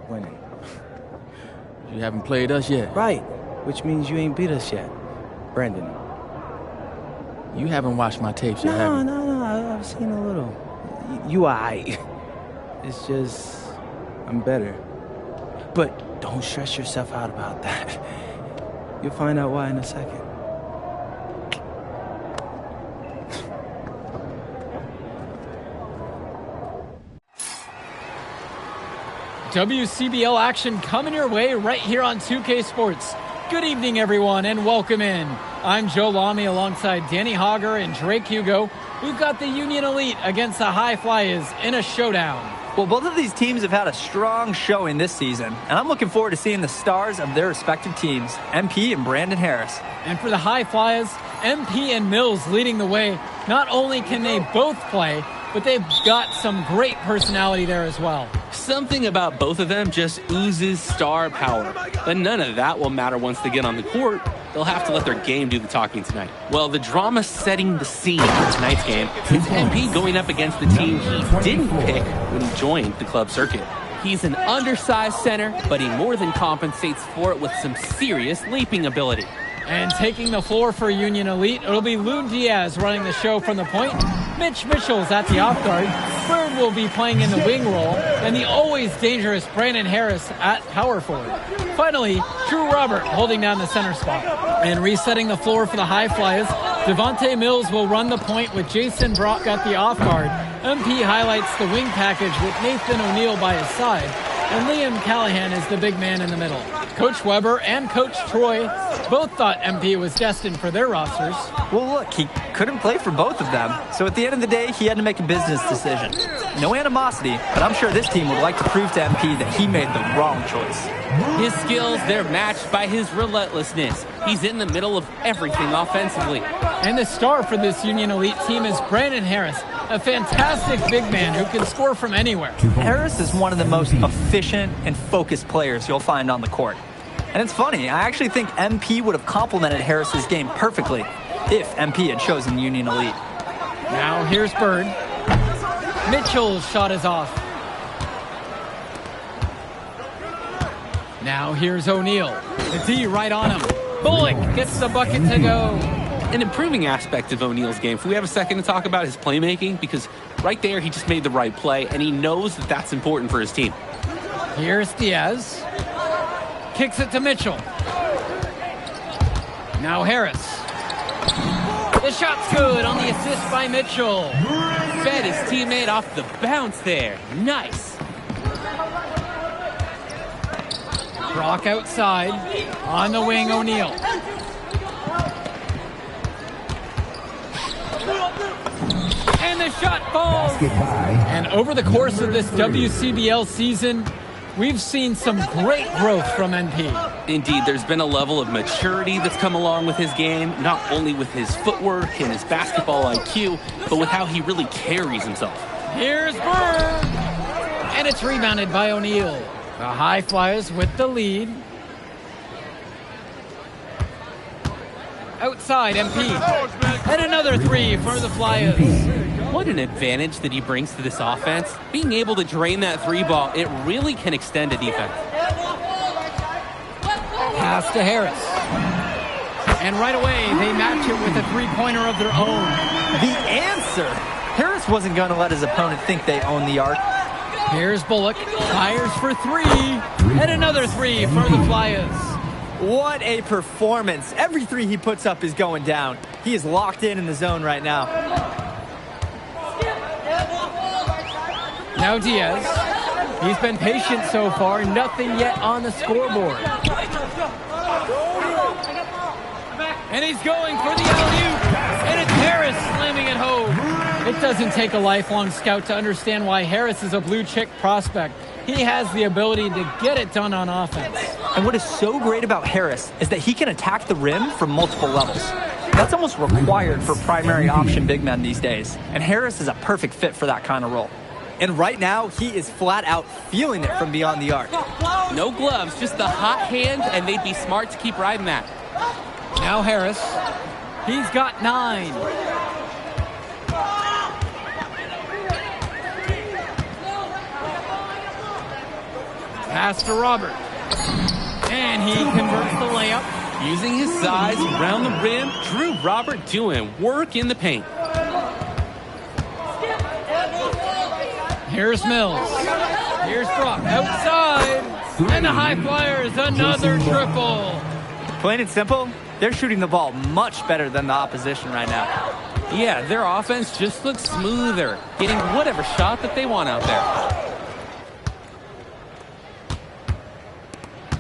winning. You haven't played us yet. Right, which means you ain't beat us yet. Brandon. You haven't watched my tapes yet, have you? No, I've seen a little. You aight. It's just, I'm better. But don't stress yourself out about that. You'll find out why in a second. WCBL action coming your way right here on 2K Sports. Good evening, everyone, and welcome in. I'm Joe Lamy alongside Danny Hogger and Drake Hugo. We've got the Union Elite against the High Flyers in a showdown. Well, both of these teams have had a strong showing this season, and I'm looking forward to seeing the stars of their respective teams, MP and Brandon Harris. And for the High Flyers, MP and Mills leading the way. Not only can they both play, but they've got some great personality there as well. Something about both of them just oozes star power. But none of that will matter once they get on the court. They'll have to let their game do the talking tonight. Well, the drama setting the scene for tonight's game is MP going up against the team he didn't pick when he joined the club circuit. He's an undersized center, but he more than compensates for it with some serious leaping ability. And taking the floor for Union Elite, it'll be Loon Diaz running the show from the point. Mitch Mitchell's at the off guard. Bird will be playing in the wing role. And the always dangerous Brandon Harris at power forward. Finally, Drew Robert holding down the center spot. And resetting the floor for the High Flyers, Devontae Mills will run the point with Jason Brock at the off guard. MP highlights the wing package with Nathan O'Neill by his side. And Liam Callahan is the big man in the middle. Coach Weber and Coach Troy both thought MP was destined for their rosters. Well, look, he couldn't play for both of them. So at the end of the day, he had to make a business decision. No animosity, but I'm sure this team would like to prove to MP that he made the wrong choice. His skills, they're matched by his relentlessness. He's in the middle of everything offensively. And the star for this Union Elite team is Brandon Harris, a fantastic big man who can score from anywhere. Harris is one of the most efficient and focused players you'll find on the court. And it's funny, I actually think MP would have complemented Harris's game perfectly if MP had chosen Union Elite. Now here's Bird. Mitchell's shot is off. Now here's O'Neill. The D right on him. Bullock gets the bucket to go. An improving aspect of O'Neill's game, if we have a second to talk about his playmaking, because right there he just made the right play, and he knows that that's important for his team. Here's Diaz. Kicks it to Mitchell. Now Harris. The shot's good on the assist by Mitchell. Fed his teammate off the bounce there. Nice. Brock outside. On the wing, O'Neill. And the shot falls. And over the course of this WCBL season, we've seen some great growth from MP. Indeed, there's been a level of maturity that's come along with his game, not only with his footwork and his basketball IQ, but with how he really carries himself. Here's Bird. And it's rebounded by O'Neill. The High Flyers with the lead. Outside, MP. And another three for the Flyers. What an advantage that he brings to this offense. Being able to drain that three ball, it really can extend a defense. Pass to Harris. And right away, they match it with a three-pointer of their own. The answer! Harris wasn't going to let his opponent think they own the arc. Here's Bullock. Fires for three. And another three for the Flyers. What a performance. Every three he puts up is going down. He is locked in the zone right now. Now Diaz. He's been patient so far. Nothing yet on the scoreboard. And he's going for the alley-oop. And it's Harris slamming it home. It doesn't take a lifelong scout to understand why Harris is a blue-chip prospect. He has the ability to get it done on offense. And what is so great about Harris is that he can attack the rim from multiple levels. That's almost required for primary option big men these days. And Harris is a perfect fit for that kind of role. And right now, he is flat out feeling it from beyond the arc. No gloves, just the hot hand, and they'd be smart to keep riding that. Now Harris. He's got 9. Pass to Robert. And he converts the layup. Using his size around the rim, Drew Robert doing work in the paint. Here's Mills. Here's Brock outside. And the High Flyers, another triple. Plain and simple, they're shooting the ball much better than the opposition right now. Yeah, their offense just looks smoother, getting whatever shot that they want out there.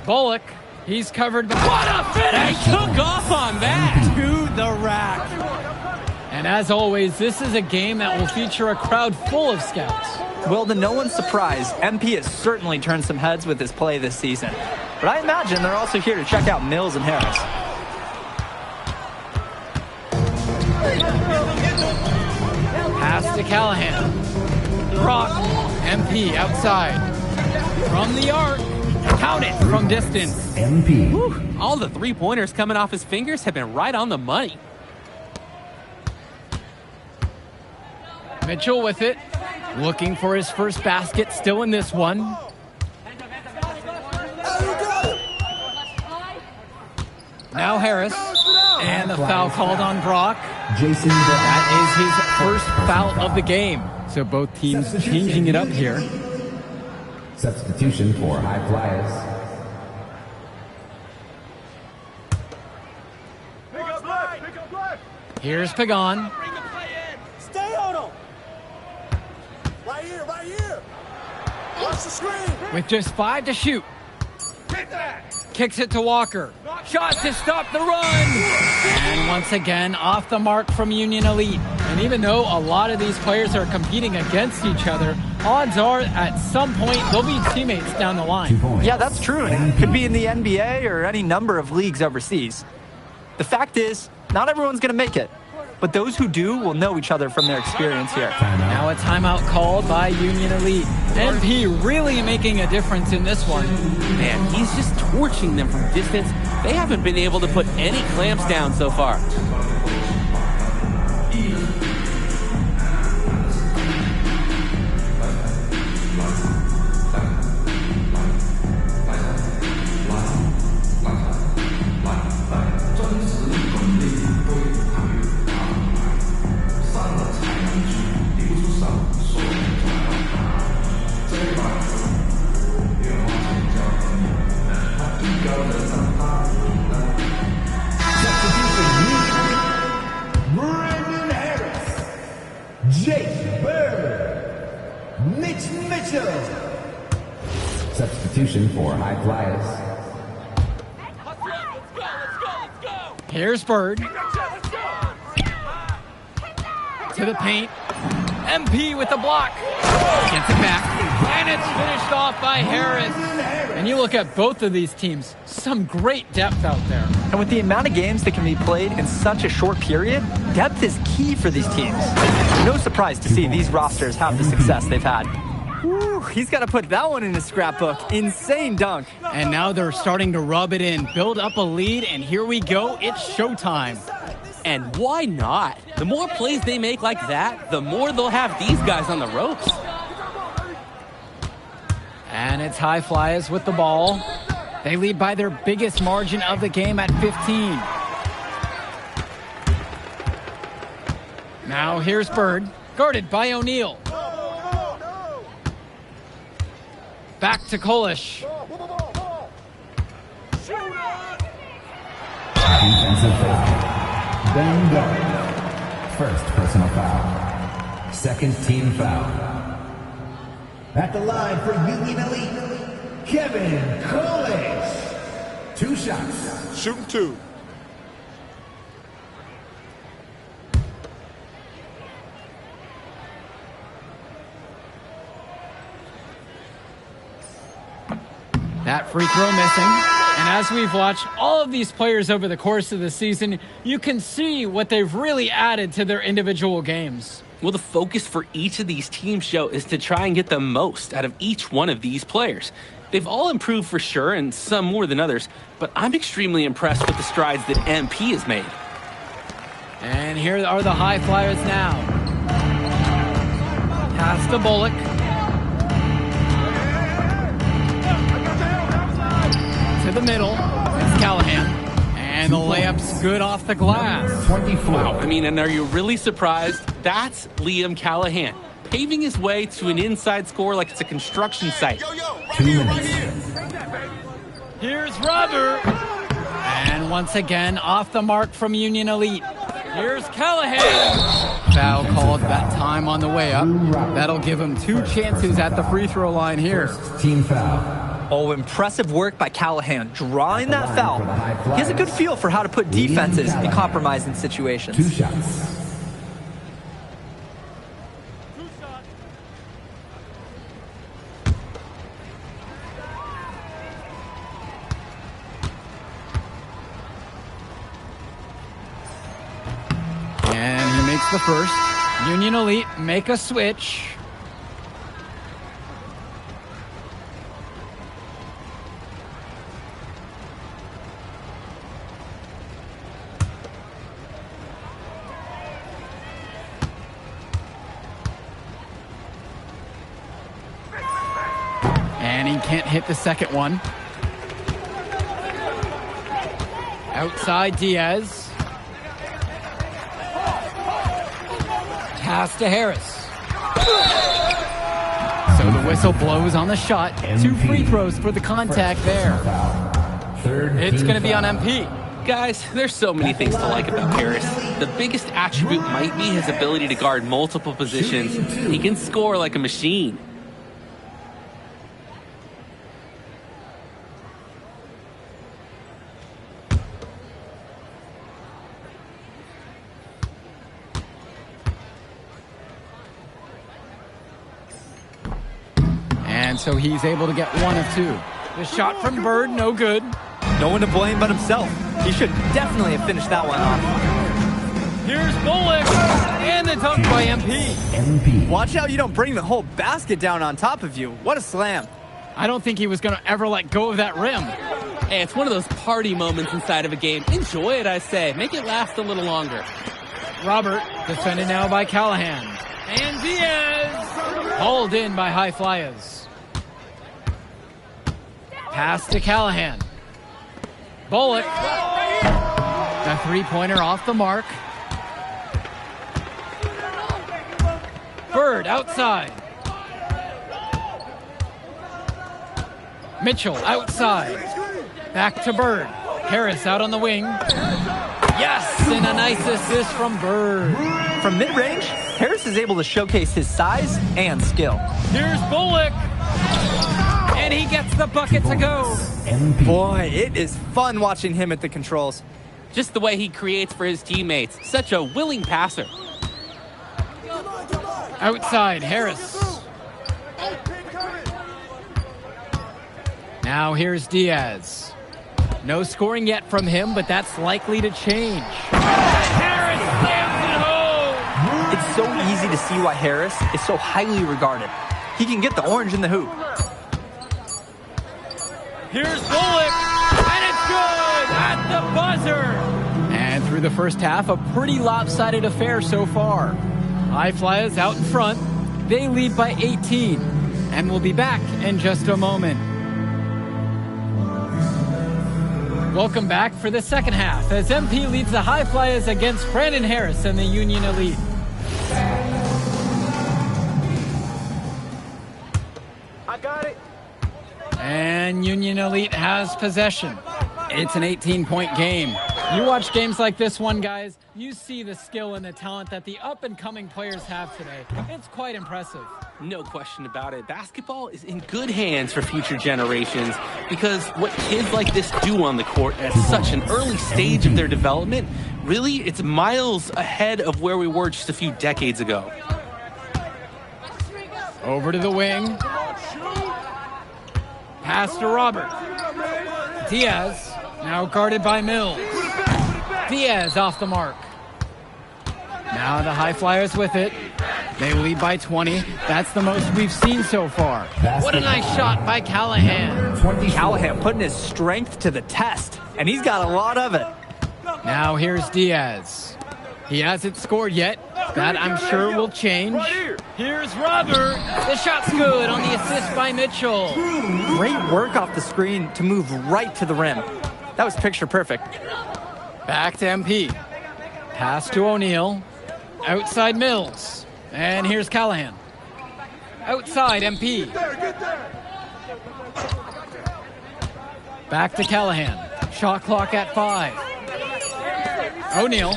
Bullock, he's covered. What a finish! He took off on that. To the rack. And as always, this is a game that will feature a crowd full of scouts. Well, to no one's surprise, MP has certainly turned some heads with his play this season. But I imagine they're also here to check out Mills and Harris. Pass to Callahan. Brock, MP outside. From the arc. Count it from distance. MP. Whew. All the three-pointers coming off his fingers have been right on the money. Mitchell with it. Looking for his first basket, still in this one. Now Harris. And the foul called on Brock. Jason. That is his first foul of the game. So both teams changing it up here. Substitution for High Flyers. Here's Pagan. Stay on him. Right here. Watch the screen. With just 5 to shoot. Kicks it to Walker. Shot to stop the run. And once again, off the mark from Union Elite. And even though a lot of these players are competing against each other, odds are at some point they'll be teammates down the line. Yeah, that's true. And it could be in the NBA or any number of leagues overseas. The fact is, not everyone's going to make it. But those who do will know each other from their experience here. Now a timeout called by Union Elite. MP really making a difference in this one. Man, he's just torching them from distance. They haven't been able to put any clamps down so far. Brandon Harris. Jake Bird. Mitch Mitchell. Substitution for High Flyers. Here's Bird. To the paint. MP with the block. Gets it back. And it's finished off by Harris. And you look at both of these teams, some great depth out there. And with the amount of games that can be played in such a short period, depth is key for these teams. No surprise to see these rosters have the success they've had. Whew, he's got to put that one in his scrapbook. Insane dunk. And now they're starting to rub it in, build up a lead, and here we go. It's showtime. And why not? The more plays they make like that, the more they'll have these guys on the ropes. And it's High Flyers with the ball. They lead by their biggest margin of the game at 15. Now here's Bird, guarded by O'Neal. Back to Kolish. Defensive foul. Ben Gardner. First personal foul. Second team foul. At the line for Union Elite, Kevin College. 2 shots. Shooting 2. That free throw missing. And as we've watched all of these players over the course of the season, you can see what they've really added to their individual games. Well, the focus for each of these teams, Joe, is to try and get the most out of each one of these players. They've all improved for sure, and some more than others, but I'm extremely impressed with the strides that MP has made. And here are the High Flyers now. Pass to Bullock. middle. It's Callahan. And the layup's good off the glass. 24. Wow, I mean, and are you really surprised? That's Liam Callahan, paving his way to an inside score like it's a construction site. 2 minutes. Here's Robert. And once again, off the mark from Union Elite. Here's Callahan. Foul called that time on the way up. That'll give him 2 chances at the free throw line here. Team foul. Oh, impressive work by Callahan, drawing that foul. He has a good feel for how to put defenses in compromising situations. 2 shots. And he makes the first. Union Elite make a switch. And he can't hit the second one. Outside Diaz. Pass to Harris. So the whistle blows on the shot. 2 free throws for the contact there. It's going to be on MP. Guys, there's so many things to like about Harris. The biggest attribute might be his ability to guard multiple positions. He can score like a machine. And so he's able to get 1 of 2. The shot from Bird, no good. No one to blame but himself. He should definitely have finished that one off. Here's Bullock. And the dunk by MP. MP. Watch out you don't bring the whole basket down on top of you. What a slam. I don't think he was going to ever let go of that rim. Hey, it's one of those party moments inside of a game. Enjoy it, I say. Make it last a little longer. Robert, defended now by Callahan. And Diaz. Hauled in by High Flyers. Pass to Callahan. Bullock. The three-pointer off the mark. Bird outside. Mitchell outside. Back to Bird. Harris out on the wing. Yes, and a nice assist from Bird. From mid-range, Harris is able to showcase his size and skill. Here's Bullock. And he gets the bucket to go. MP. Boy, it is fun watching him at the controls. Just the way he creates for his teammates. Such a willing passer. Outside, Harris. Now here's Diaz. No scoring yet from him, but that's likely to change. Harris slams it home! It's so easy to see why Harris is so highly regarded. He can get the orange in the hoop. Here's Bullock, and it's good at the buzzer. And through the first half, a pretty lopsided affair so far. High Flyers out in front. They lead by 18, and we'll be back in just a moment. Welcome back for the second half as MP leads the High Flyers against Brandon Harris and the Union Elite. I got it. And Union Elite has possession. It's an 18-point game. You watch games like this one, guys, you see the skill and the talent that the up-and-coming players have today. It's quite impressive. No question about it. Basketball is in good hands for future generations because what kids like this do on the court at such an early stage of their development, really, it's miles ahead of where we were just a few decades ago. Over to the wing. Pass to Robert. Diaz, now guarded by Mills. Diaz off the mark. Now the High Flyers with it. They lead by 20. That's the most we've seen so far. What a nice shot by Callahan. Callahan putting his strength to the test, and he's got a lot of it. Now here's Diaz. He hasn't scored yet. That, I'm sure, will change. Here's Robert. The shot's good on the assist by Mitchell. Great work off the screen to move right to the rim. That was picture perfect. Back to MP. Pass to O'Neal. Outside Mills. And here's Callahan. Outside MP. Back to Callahan. Shot clock at 5. O'Neal.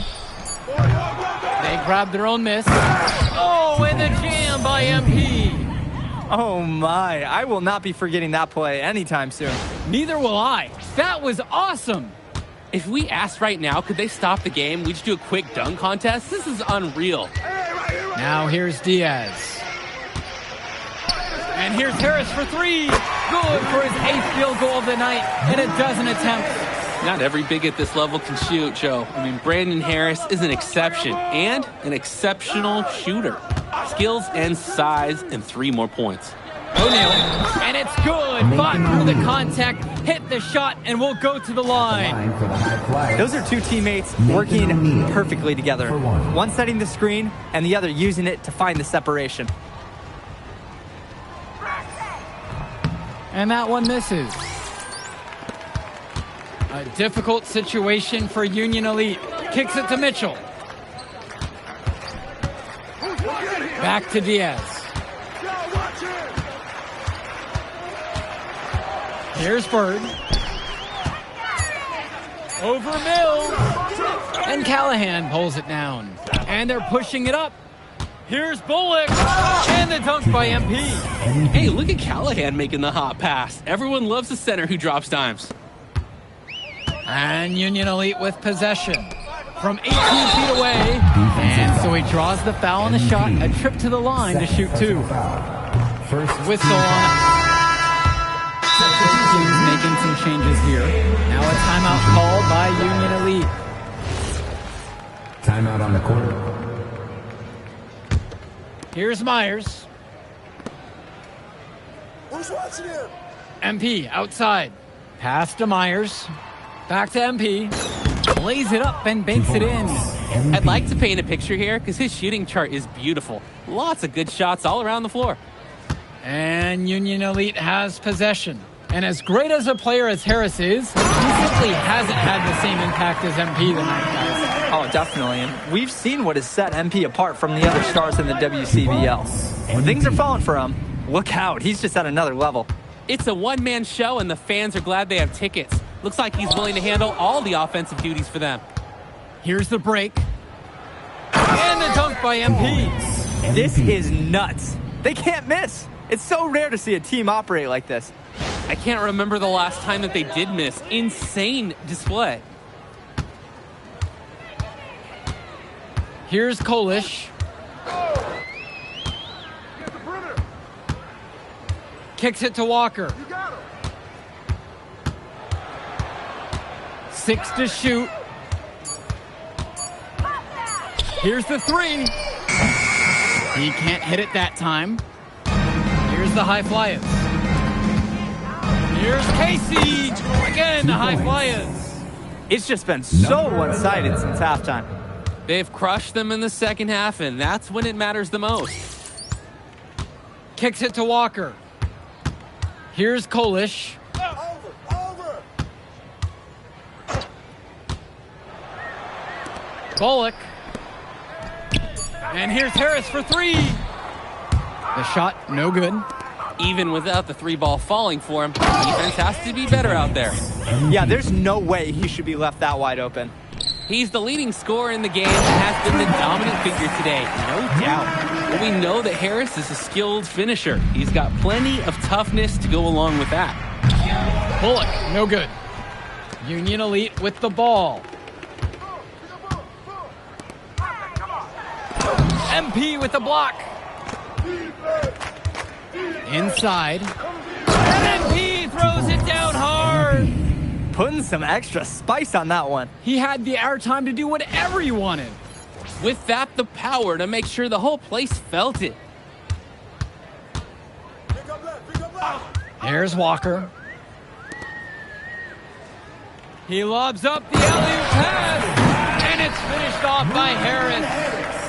They grab their own miss. Oh, and the jam by MP. Oh my, I will not be forgetting that play anytime soon. Neither will I. That was awesome. If we asked right now, could they stop the game? We just do a quick dunk contest? This is unreal. Now here's Diaz. And here's Harris for 3. Good for his 8th field goal of the night and a dozen attempts. Not every big at this level can shoot, Joe. I mean, Brandon Harris is an exception and an exceptional shooter. Skills and size and 3 more points. O'Neal, and it's good. Fought through the contact, hit the shot, and will go to the line. For the high flyer. Those are two teammates working perfectly together. One setting the screen and the other using it to find the separation. And that one misses. A difficult situation for Union Elite. Kicks it to Mitchell. Back to Diaz. Here's Bird. Over Mills. And Callahan pulls it down. And they're pushing it up. Here's Bullock. And the dunk by MP. Hey, look at Callahan making the hot pass. Everyone loves a center who drops dimes. And Union Elite with possession from 18 feet away. And so he draws the foul on the shot. A trip to the line to shoot 2. First Whistle on. Substitutions making some changes here. Now a timeout called by Union Elite. timeout on the court. Here's Myers. Who's watching him? MP outside. Pass to Myers. Back to MP. Lays it up and banks it in. I'd like to paint a picture here because his shooting chart is beautiful. Lots of good shots all around the floor. And Union Elite has possession. And as great as a player as Harris is, he simply hasn't had the same impact as MP tonight, guys. Oh, definitely. And we've seen what has set MP apart from the other stars in the WCBL. When things are falling for him, look out. He's just at another level. It's a one-man show, and the fans are glad they have tickets. Looks like he's willing to handle all the offensive duties for them. Here's the break. And the dunk by MP. This is nuts. They can't miss. It's so rare to see a team operate like this. I can't remember the last time that they did miss. Insane display. Here's Kolish. Kicks it to Walker. 6 to shoot. Here's the 3. He can't hit it that time. Here's the high flyers. Here's Casey. Again, the high flyers. It's just been so one-sided since halftime. They've crushed them in the second half, and that's when it matters the most. Kicks it to Walker. Here's Kolish. Over. Bullock. And here's Harris for 3. The shot, no good. Even without the 3-ball falling for him, defense has to be better out there. Yeah, there's no way he should be left that wide open. He's the leading scorer in the game and has been the dominant figure today, no doubt. But we know that Harris is a skilled finisher. He's got plenty of toughness to go along with that. Bullock, no good. Union Elite with the ball. MP with the block. Inside. And MP throws it down hard. Putting some extra spice on that one. He had the airtime to do whatever he wanted. With that, the power to make sure the whole place felt it. Here's Walker. He lobs up the alley-oop pass. And it's finished off by Harris.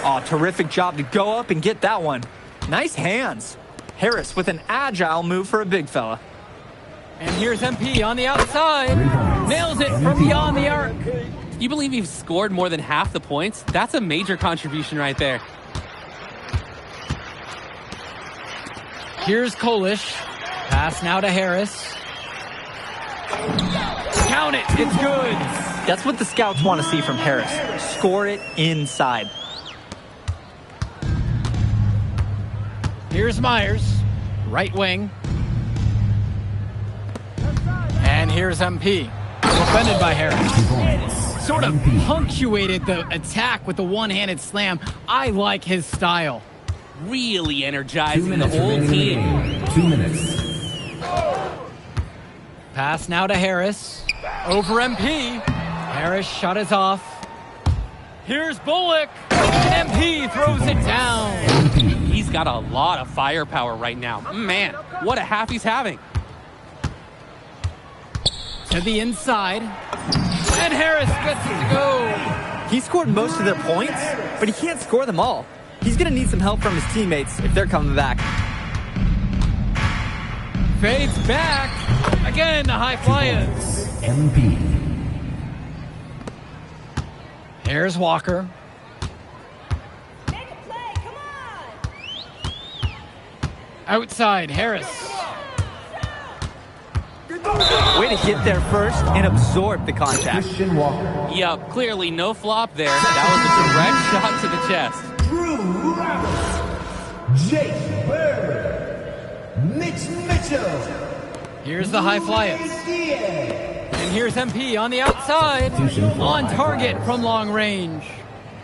Oh, terrific job to go up and get that one. Nice hands. Harris with an agile move for a big fella. And here's MP on the outside. Nails it from beyond the arc. You believe he's scored more than half the points? That's a major contribution right there. Here's Kolish. Pass now to Harris. Count it. It's good. That's what the scouts want to see from Harris. Score it inside. Here's Myers. Right wing. And here's MP. Defended by Harris. Sort of punctuated the attack with the one-handed slam. I like his style. Really energizing the whole team. 2 minutes. Pass now to Harris. Over MP. Harris shot is off. Here's Bullock. And MP throws it down. He's got a lot of firepower right now. Man, what a half he's having. To the inside. And Harris gets it to go. He scored most of their points, but he can't score them all. He's going to need some help from his teammates if they're coming back. Fades back. Again, the high flyers. MP. Here's Walker. Make a play, come on! Outside, Harris. Way to get there first and absorb the contact. Christian Walker. Yep, clearly no flop there. That was a direct shot to the chest. Drew Roberts. Jake Bird. Mitch Mitchell. Here's the high flyers. And here's MP on the outside. On target from long range.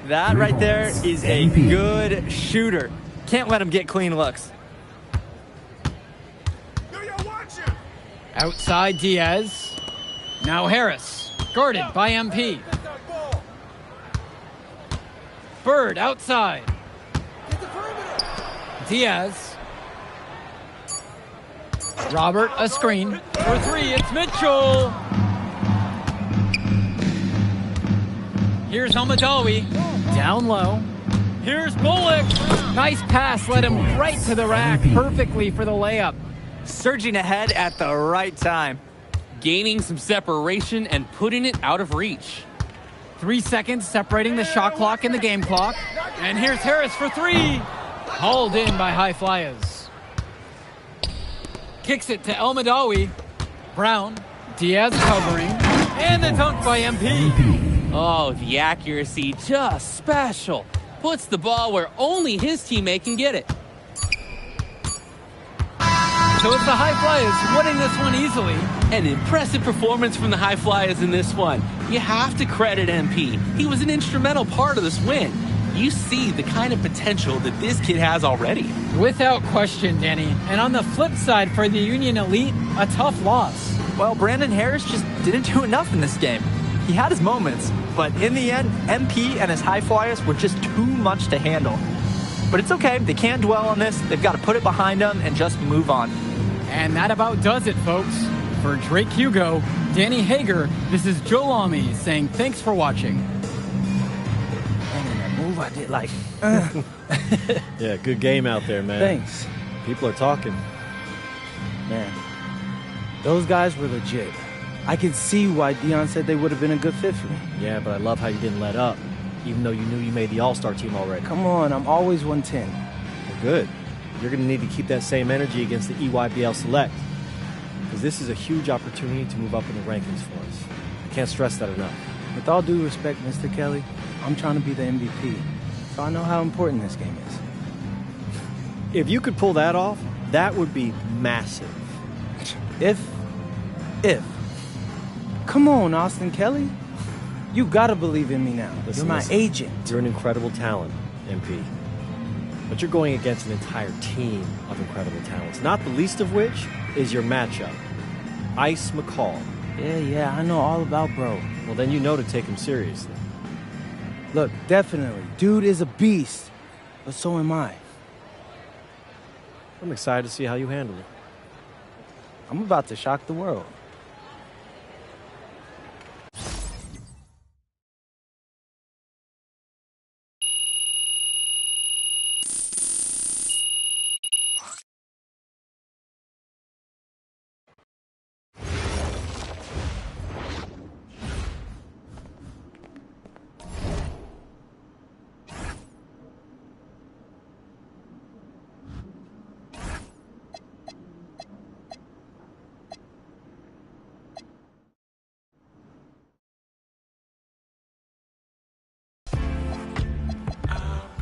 That right there is a good shooter. Can't let him get clean looks. Outside Diaz. Now Harris. Guarded by MP. Bird outside. Diaz. Robert, a screen. For three, it's Mitchell. Here's Almadawi. Down low. Here's Bullock. Nice pass led him right to the rack perfectly for the layup. Surging ahead at the right time. Gaining some separation and putting it out of reach. 3 seconds separating the shot clock and the game clock. And here's Harris for three. Hauled in by high flyers. Kicks it to Almadawi. Brown. Diaz covering. And the dunk by MP. Oh, the accuracy, just special. Puts the ball where only his teammate can get it. So it's the High Flyers winning this one easily. An impressive performance from the High Flyers in this one. You have to credit MP. He was an instrumental part of this win. You see the kind of potential that this kid has already. Without question, Danny. And on the flip side for the Union Elite, a tough loss. Well, Brandon Harris just didn't do enough in this game. He had his moments, but in the end, MP and his High Flyers were just too much to handle. But it's okay. They can't dwell on this. They've got to put it behind them and just move on. And that about does it, folks. For Drake Hugo, Danny Hager, this is Joe Lamy saying thanks for watching. And in that move I did like, Yeah, good game out there, man. thanks. People are talking. Man, those guys were legit. I can see why Dion said they would have been a good fit for me. Yeah, but I love how you didn't let up, even though you knew you made the All-Star team already. Come on, I'm always 110. Well, good. You're going to need to keep that same energy against the EYBL Select, because this is a huge opportunity to move up in the rankings for us. I can't stress that enough. With all due respect, Mr. Kelly, I'm trying to be the MVP, so I know how important this game is. If you could pull that off, that would be massive. If. Come on, Austin Kelly. You gotta believe in me now. Listen, You're my listen. agent. You're an incredible talent, MP. But you're going against an entire team of incredible talents, not the least of which is your matchup, Ice McCall. Yeah, I know all about bro. Well, then you know to take him seriously. Look, definitely, dude is a beast, but so am I. I'm excited to see how you handle it. I'm about to shock the world.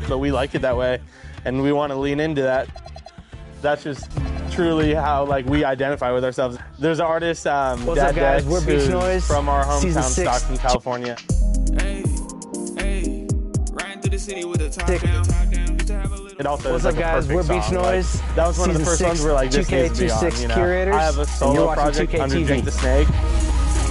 but we like it that way, and we want to lean into that. That's just truly how like we identify with ourselves. There's an artist, What's Dad up, guys? Dex, We're Beach who's Noise. from our Season hometown, 6. Stockton, California. It also What's is like up, guys? a perfect We're Beach song. Noise. Like, that was one of the Season first 6, ones where like this needs to be on. 2K26 You know, curators, I have a and you're solo watching project 2K under TV. Jake the Snake.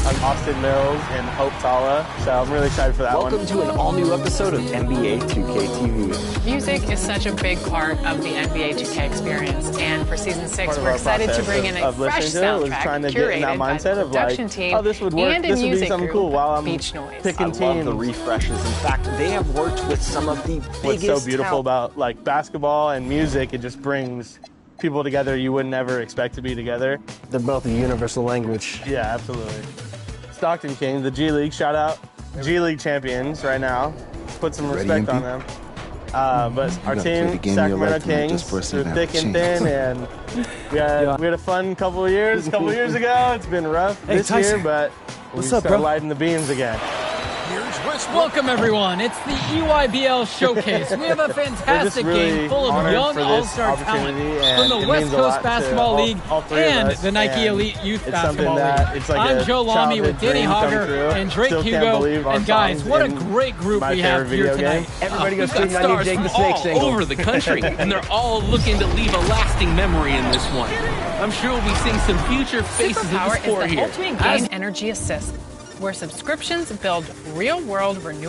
I'm Austin Mills and Hope Tala, so I'm really excited for that one. Welcome to an all-new episode of NBA 2K TV. Music is such a big part of the NBA 2K experience, and for season 6, Part of we're our excited to process bring in a of fresh listening to it was soundtrack trying to get in that curated by mindset the of like, production team oh, this would work. and a This would be music something group, cool while I'm Beach Noise. picking I teams. love the refreshes. In fact, they have worked with some of the biggest What's so beautiful talent. about like basketball and music, it just brings people together you wouldn't ever expect to be together. They're both a universal language. Yeah, absolutely. Stockton Kings, the G League, shout out. G League champions right now. Put some respect on them. But our team, Sacramento Kings, through thick and thin, and we had a fun couple of years ago. It's been rough this year, but we start lighting the beams again. Welcome, everyone. It's the EYBL Showcase. We have a fantastic really game full of honored young for this all-star talent opportunity, from and the it West means a Coast lot to Basketball League all three of and us, the Nike and Elite Youth it's something Basketball that League. it's like I'm a Joe Lamy with childhood Danny dream come Hogger true. and Drake Still can't Hugo. believe our And guys, songs what a in great group my we have favorite here video tonight. game. Everybody go We've got stream that new stars Jake from the Snake all single. over the country, and they're all looking to leave a lasting memory in this one. I'm sure we'll be seeing some future faces of the Superpower is sport the here. ultimate game energy assist, where subscriptions build real-world renewable